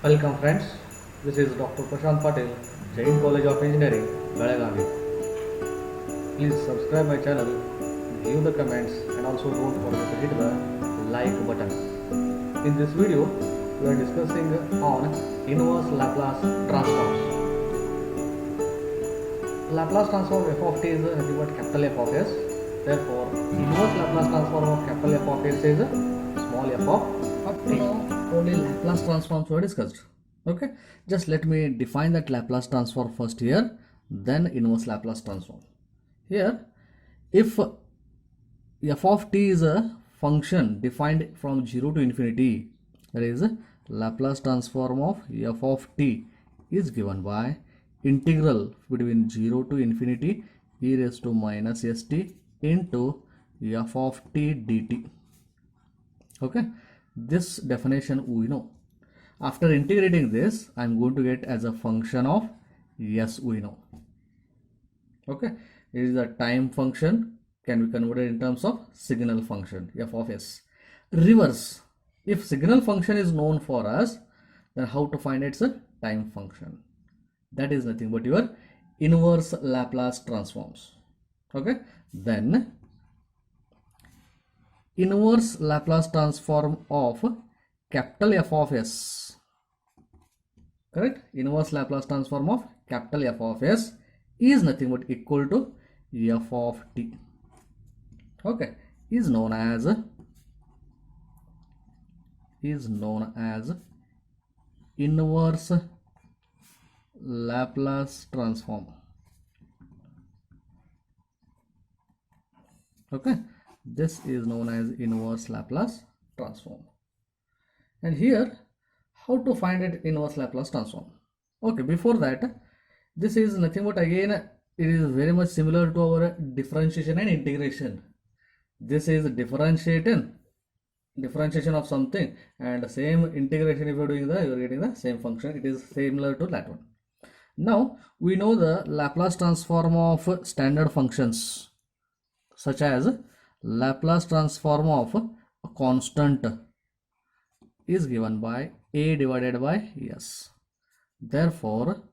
Welcome friends, this is Dr. Prashant Patel, Jain College of Engineering, Belagavi. Please subscribe my channel, give the comments and also don't forget to hit the like button. In this video, we are discussing on inverse Laplace transforms. Laplace transform f of t is nothing but capital F of s. Therefore, inverse Laplace transform of capital F of s is small f of t. Only Laplace transforms were discussed. Okay, just let me define that Laplace transform first here, then inverse Laplace transform. Here, if f of t is a function defined from 0 to infinity, that is Laplace transform of f of t is given by integral between 0 to infinity e raised to minus st into f of t dt. Okay, this definition we know. After integrating this, I am going to get as a function of s we know. Okay, it is a time function, can be converted in terms of signal function f of s. Reverse, if signal function is known for us, then how to find its time function? That is nothing but your inverse Laplace transforms. Okay, then inverse Laplace transform of capital F of s, correct? Inverse Laplace transform of capital F of s is nothing but equal to f of t. Okay, is known as inverse Laplace transform. Okay, this is known as inverse Laplace transform. And here, how to find it inverse Laplace transform? Okay, before that, this is nothing but again it is very much similar to our differentiation and integration. This is differentiation of something, and same integration, if you are doing that, you are getting the same function. It is similar to that one. Now we know the Laplace transform of standard functions, such as Laplace transform of a constant is given by a divided by s. Therefore,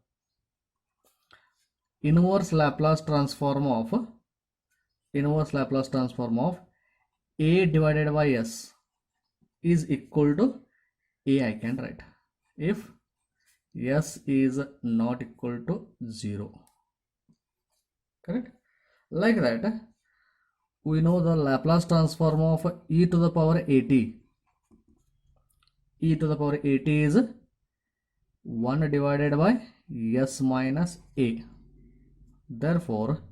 inverse Laplace transform of a divided by s is equal to a, I can write, if s is not equal to 0. Correct? Like that, we know the Laplace transform of e to the power at. E to the power at is 1 divided by s minus a. Therefore,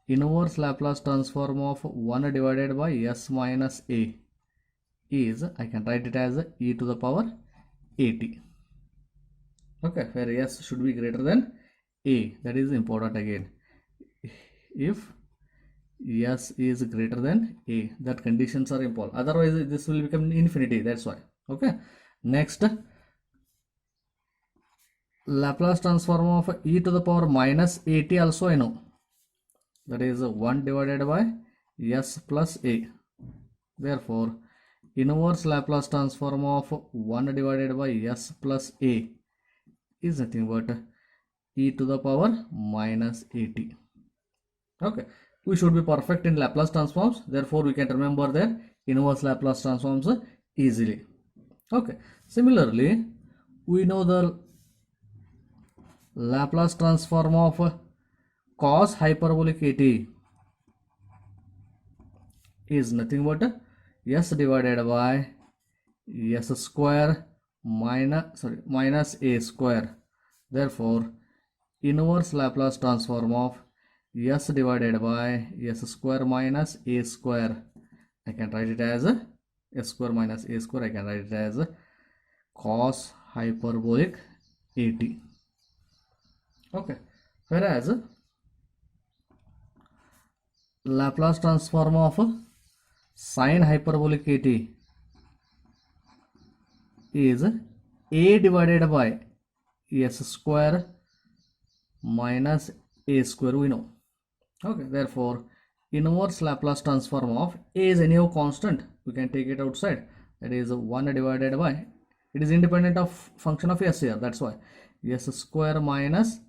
inverse Laplace transform of 1 divided by s minus a is, I can write it as e to the power at. Okay, where s should be greater than a. That is important again. If s is greater than a, that conditions are important. Otherwise, this will become infinity. That's why. Okay. Next, Laplace transform of e to the power minus at also I know. That is 1 divided by s plus a. Therefore, inverse Laplace transform of 1 divided by s plus a is nothing but e to the power minus at. Okay, we should be perfect in Laplace transforms. Therefore, we can remember their inverse Laplace transforms easily. Okay, similarly, we know the Laplace transform of cos hyperbolic at is nothing but s divided by s square minus a square. Therefore, inverse Laplace transform of s divided by s square minus a square, I can write it as s square minus a square, I can write it as cos hyperbolic at. Okay, whereas Laplace transform of sine hyperbolic at is a divided by s square minus a square, we know. Okay, therefore, inverse Laplace transform of a is anyhow constant, we can take it outside, that is 1 divided by It is independent of function of s here. That's why s square minus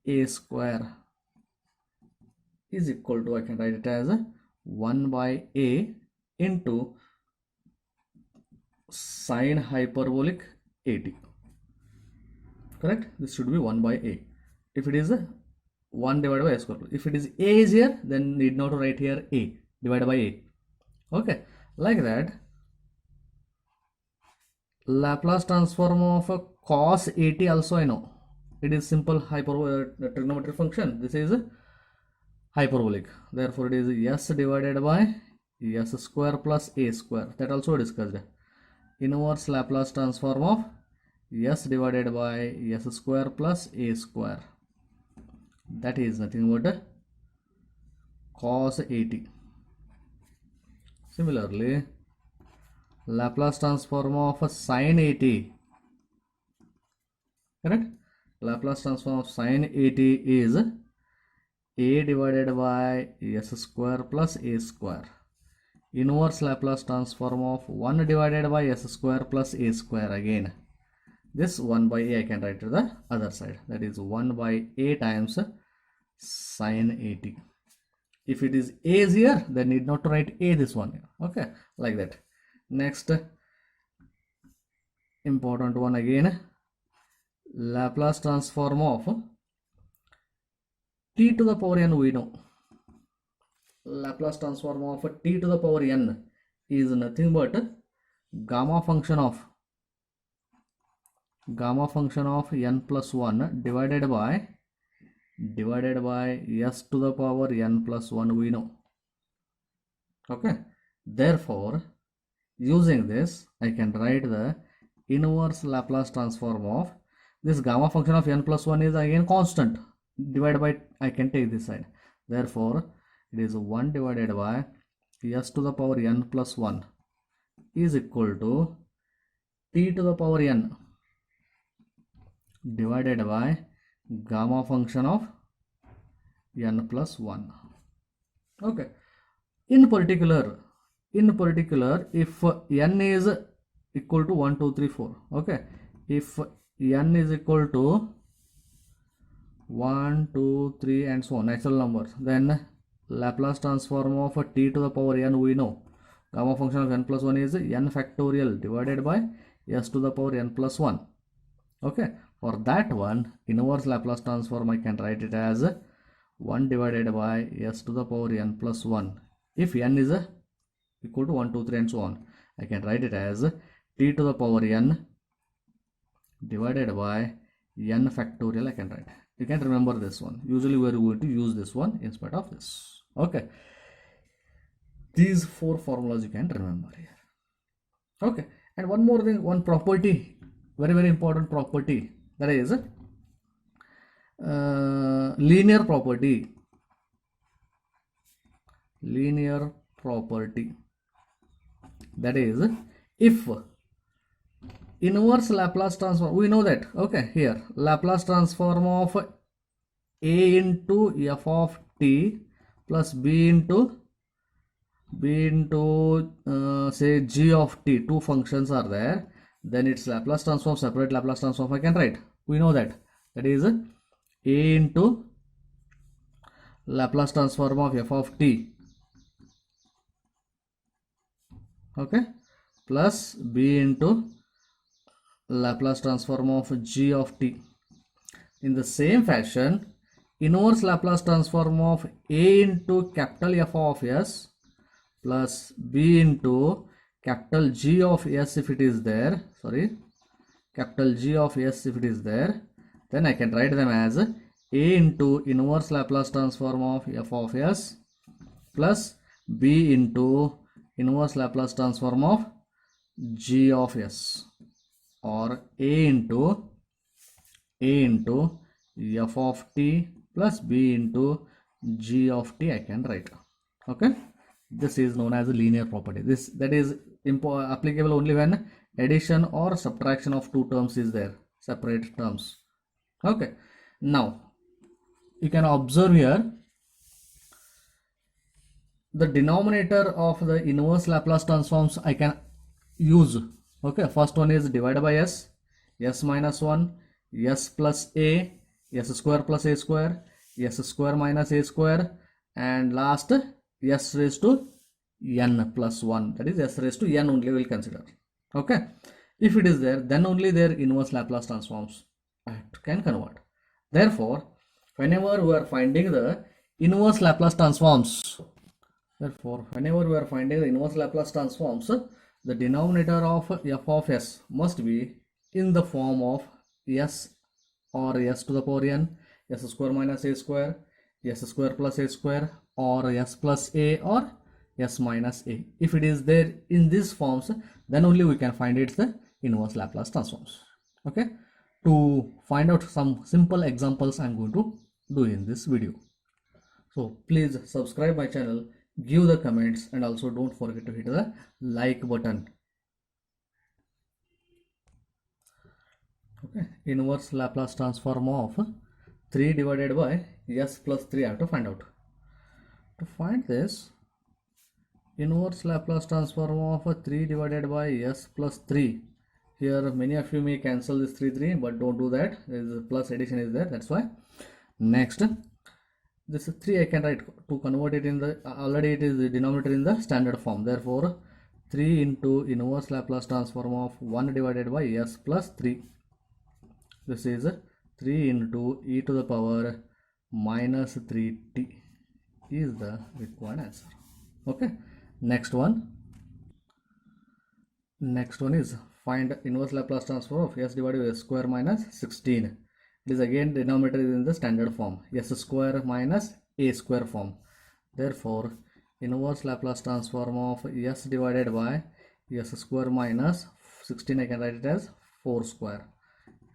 a square is equal to, I can write it as 1 by a into sine hyperbolic at. Correct? This should be 1 by a. If it is 1 divided by a square. If it is a is here, then need not to write here a divided by a. Okay, like that. Laplace transform of cos at also I know. It is simple trigonometric function. This is hyperbolic. Therefore, it is s divided by s square plus a square. That also discussed. Inverse Laplace transform of s divided by s square plus a square. That is nothing but cos at. Similarly, Laplace transform of sin at. Correct? Laplace transform of sin at is a divided by s square plus a square. Inverse Laplace transform of 1 divided by s square plus a square again. This 1 by a I can write to the other side. That is 1 by a times sin at. If it is a is here, then need not to write a this one. Okay, like that. Next important one again, Laplace transform of t to the power n we know. Laplace transform of t to the power n is nothing but gamma function of n plus 1 divided by s to the power n plus 1 we know. Okay, therefore using this I can write the inverse Laplace transform of this gamma function of n plus 1 is again constant, divided by, I can take this side. Therefore it is 1 divided by s to the power n plus 1 is equal to t to the power n divided by gamma function of n plus 1. Okay, in particular if n is equal to 1 2 3 4, okay, if n is equal to 1 2 3 and so on, natural numbers, then Laplace transform of t to the power n we know. Gamma function of n plus 1 is n factorial divided by s to the power n plus 1. Okay, for that one, inverse Laplace transform I can write it as 1 divided by s to the power n plus 1. If n is equal to 1 2 3 and so on, I can write it as t to the power n divided by n factorial I can write. You can remember this one. Usually we are going to use this one in spite of this. Okay, these 4 formulas you can remember here. Okay, and one more thing, one property, very important property, that is linear property. That is, if inverse Laplace transform, we know that, okay, here Laplace transform of a into f of t plus b into say g of t, two functions are there, then its Laplace transform, separate Laplace transform I can write. We know that is a into Laplace transform of f of t, okay, plus b into Laplace transform of g of t. In the same fashion, inverse Laplace transform of a into capital F of s plus b into capital G of s if it is there, capital G of s if it is there, then I can write them as a into inverse Laplace transform of f of s plus b into inverse Laplace transform of g of s, or a into f of t plus b into g of t I can write. Okay, this is known as a linear property. That is applicable only when addition or subtraction of two terms is there, separate terms. Okay, now you can observe here the denominator of the inverse Laplace transforms I can use Okay, first one is divided by s, s minus 1, s plus a, s square plus a square, s square minus a square, and last s raised to n plus 1, that is s raised to n only will consider. Okay, if it is there, then only their inverse Laplace transforms can convert. Therefore, whenever we are finding the inverse Laplace transforms, the denominator of f of s must be in the form of s or s to the power n, s square minus a square, s square plus a square, or s plus a, or s minus a. If it is there in these forms, then only we can find its the inverse Laplace transforms. Okay, to find out some simple examples I'm going to do in this video. So please subscribe my channel, give the comments, and also don't forget to hit the like button. Okay, inverse Laplace transform of 3 divided by s plus 3 I have to find out. To find this inverse Laplace transform of 3 divided by s plus 3, here many of you may cancel this 3, but don't do that. There is a plus addition is there, that's why. Next, this 3 I can write to convert it in the, already it is the denominator in the standard form. Therefore, 3 into inverse Laplace transform of 1 divided by s plus 3. This is 3 into e to the power minus 3t is the required answer. Okay. Next one is find inverse Laplace transform of s divided by s square minus 16. It is again denominator is in the standard form, s square minus a square form. Therefore, inverse Laplace transform of s divided by s square minus 16, I can write it as 4 square,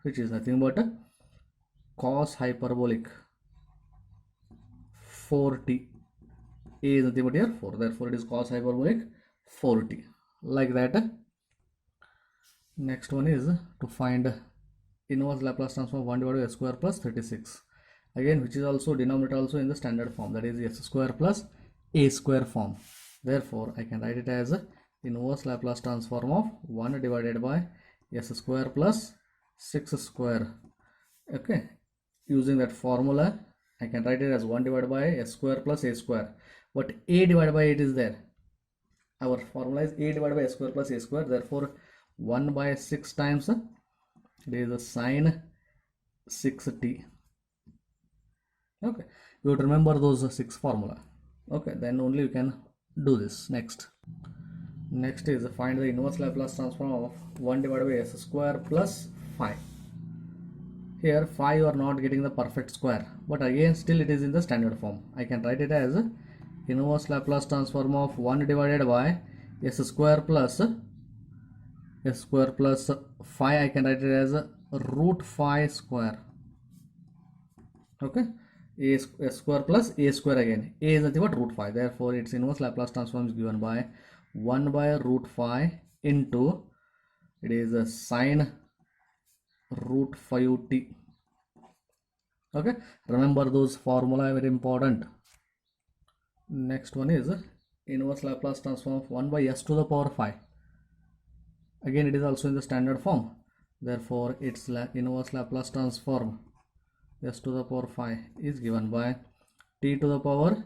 which is nothing but cos hyperbolic 4t. A is nothing but here 4, therefore it is cos hyperbolic 4t, like that. Next one is to find inverse Laplace transform of 1 divided by s square plus 36, again which is also denominator also in the standard form, that is s square plus a square form. Therefore, I can write it as inverse Laplace transform of 1 divided by s square plus 6 square. Okay, using that formula I can write it as 1 divided by s square plus a square, but a divided by it is there. Our formula is a divided by s square plus a square, therefore 1 by 6 times it is a sine 6t. Okay, you would remember those 6 formula. Okay, then only you can do this. Next is find the inverse Laplace transform of 1 divided by s square plus 5. Here 5 you are not getting the perfect square, but again still it is in the standard form. I can write it as inverse Laplace transform of 1 divided by s square plus 5. I can write it as root 5 square. Okay, s square plus a square, again a is nothing but root 5, therefore its inverse Laplace transform is given by 1 by root 5 into, it is a sine root 5t. Okay, remember those formula, very important. Next one is inverse Laplace transform of 1 by s to the power 5. Again it is also in the standard form, therefore its inverse Laplace transform s to the power 5 is given by t to the power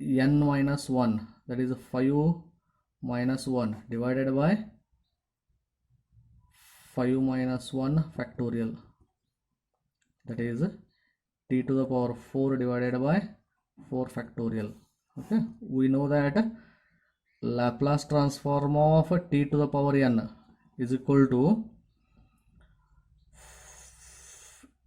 n minus 1, that is 5 minus 1 divided by 5 minus 1 factorial, that is t to the power 4 divided by 4 factorial. Okay, we know that Laplace transform of t to the power n is equal to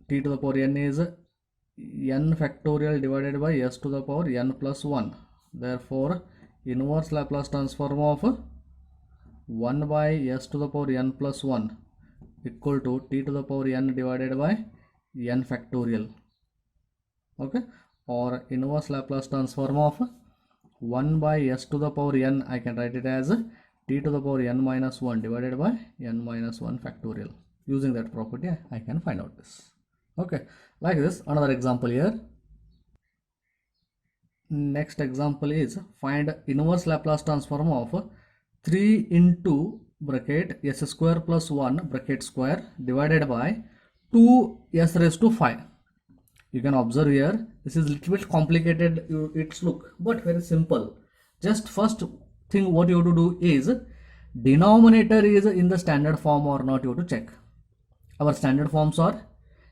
t to the power n is n factorial divided by s to the power n plus 1. Therefore, inverse Laplace transform of 1 by s to the power n plus 1 equal to t to the power n divided by n factorial. Okay, or inverse Laplace transform of 1 by s to the power n, I can write it as t to the power n minus 1 divided by n minus 1 factorial. Using that property, I can find out this. Okay, like this. Another example here. Next example is find inverse Laplace transform of 3 into bracket s square plus 1 bracket square divided by 2s raised to 5. You can observe here, this is little bit complicated, its look, but very simple. Just first thing what you have to do is, denominator is in the standard form or not, you have to check. Our standard forms are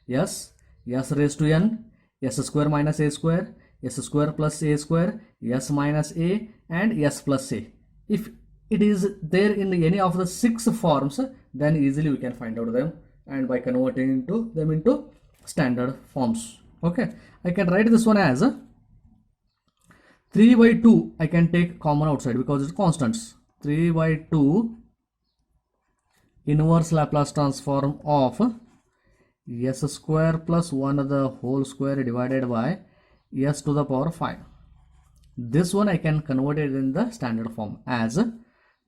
s raised to n, s square minus a square, s square plus a square, s minus a, and s plus a. If it is there in any of the 6 forms, then easily we can find out them, and by converting them into standard forms. Okay, I can write this one as 3 by 2. I can take common outside because it's constants. 3 by 2 inverse Laplace transform of s square plus 1 the whole square divided by s to the power 5. This one I can convert it in the standard form as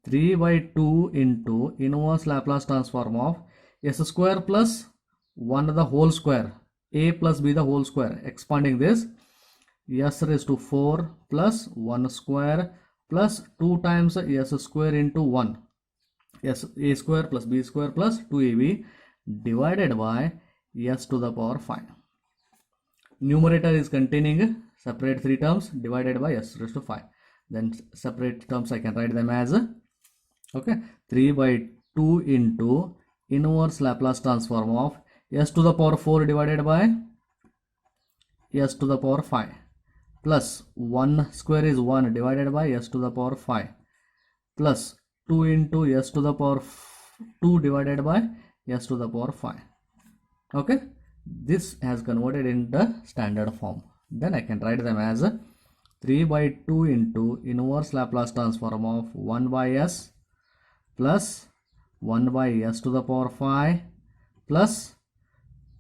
3 by 2 into inverse Laplace transform of s square plus 1 the whole square, a plus b the whole square, expanding this, s raised to 4 plus 1 square plus 2 times s square into 1, s a square plus b square plus 2ab divided by s to the power 5. Numerator is containing separate 3 terms divided by s raised to 5. Then separate terms I can write them as, okay, 3 by 2 into inverse Laplace transform of s to the power 4 divided by s to the power 5 plus 1 square is 1 divided by s to the power 5 plus 2 into s to the power 2 divided by s to the power 5. Okay, this has converted in the standard form. Then I can write them as 3 by 2 into inverse Laplace transform of 1 by s plus 1 by s to the power 5 plus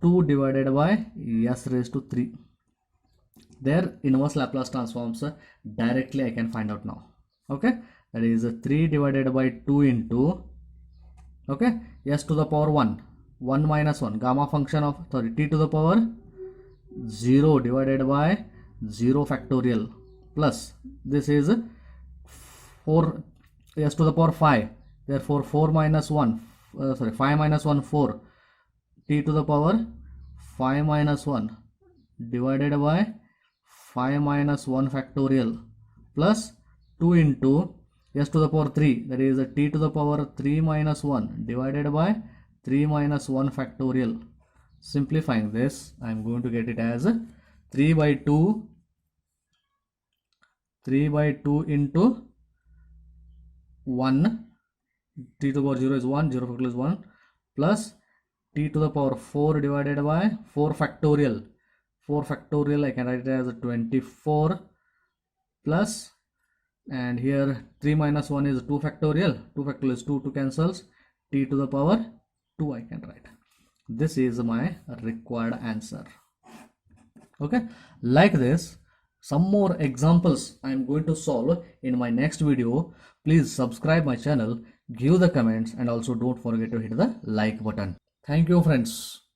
2 divided by s raised to 3. Their inverse Laplace transforms directly I can find out now. Okay, that is 3 divided by 2 into, okay, s to the power 1 minus 1 gamma function of t to the power 0 divided by 0 factorial plus this is 4 s to the power 5, therefore 4 minus 1 5 minus 1 4, t to the power 5 minus 1 divided by 5 minus 1 factorial plus 2 into s to the power 3, that is t to the power 3 minus 1 divided by 3 minus 1 factorial. Simplifying this, I am going to get it as 3 by 2 into 1, t to the power 0 is 1, 0 factorial is 1, plus t to the power 4 divided by 4 factorial. 4 factorial I can write it as 24 plus, and here 3 minus 1 is 2 factorial. 2 factorial is 2, 2 cancels, t to the power 2 I can write. This is my required answer. Okay, like this, some more examples I am going to solve in my next video. Please subscribe my channel, give the comments, and also don't forget to hit the like button. Thank you friends.